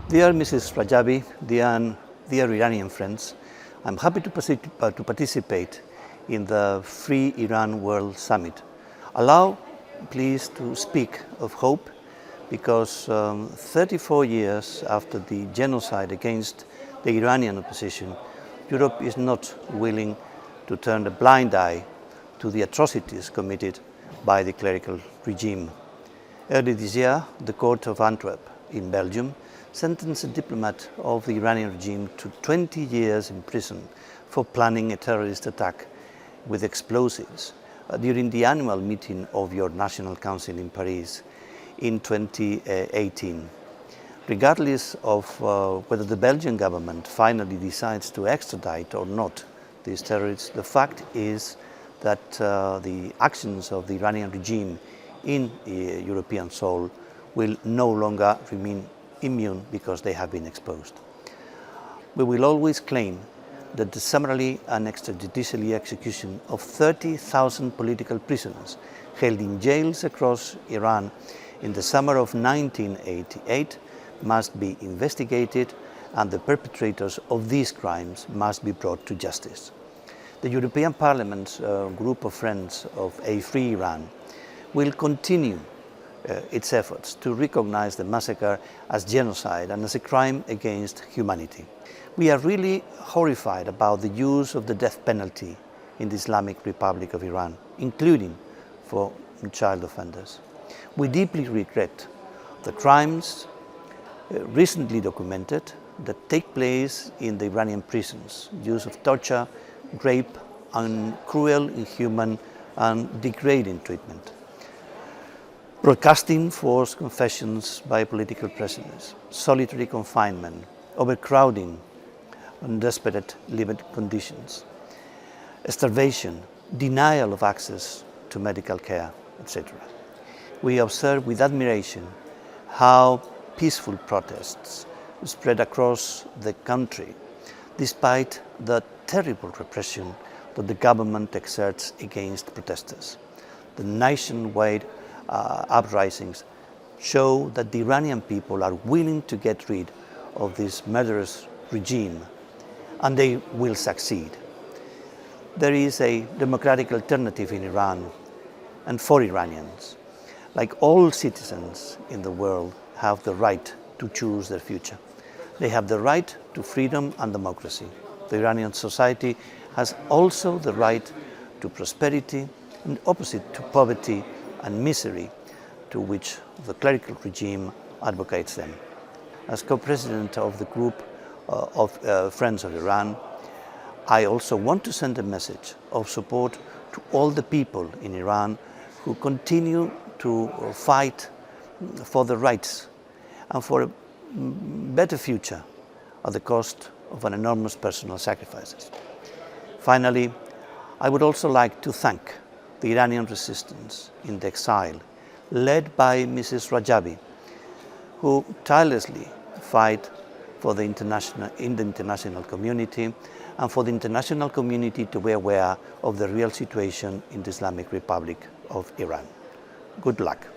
Dear Mrs. Rajabi, dear Iranian friends, I'm happy to participate in the Free Iran World Summit. Allow, please, to speak of hope because 34 years after the genocide against the Iranian opposition, Europe is not willing to turn a blind eye to the atrocities committed by the clerical regime. Early this year, the Court of Antwerp in Belgium sentenced a diplomat of the Iranian regime to 20 years in prison for planning a terrorist attack with explosives during the annual meeting of your National Council in Paris in 2018. Regardless of whether the Belgian government finally decides to extradite or not these terrorists, the fact is that the actions of the Iranian regime in European soil will no longer remain immune because they have been exposed. We will always claim that the summarily and extrajudicially execution of 30,000 political prisoners held in jails across Iran in the summer of 1988 must be investigated and the perpetrators of these crimes must be brought to justice. The European Parliament's group of friends of a free Iran will continue its efforts to recognize the massacre as genocide and as a crime against humanity. We are really horrified about the use of the death penalty in the Islamic Republic of Iran, including for child offenders. We deeply regret the crimes recently documented that take place in the Iranian prisons, use of torture, rape, and cruel, inhuman, and degrading treatment. Broadcasting forced confessions by political prisoners, solitary confinement, overcrowding and desperate living conditions, starvation, denial of access to medical care, etc. We observe with admiration how peaceful protests spread across the country despite the terrible repression that the government exerts against protesters. The nationwide uprisings show that the Iranian people are willing to get rid of this murderous regime, and they will succeed. There is a democratic alternative in Iran and for Iranians. Like all citizens in the world have the right to choose their future. They have the right to freedom and democracy. The Iranian society has also the right to prosperity and opposite to poverty and misery to which the clerical regime advocates them. As co-president of the group of Friends of Iran, I also want to send a message of support to all the people in Iran who continue to fight for the rights and for a better future at the cost of an enormous personal sacrifices. Finally, I would also like to thank the Iranian resistance in the exile, led by Mrs. Rajabi, who tirelessly fight for the international community and for the international community to be aware of the real situation in the Islamic Republic of Iran. Good luck.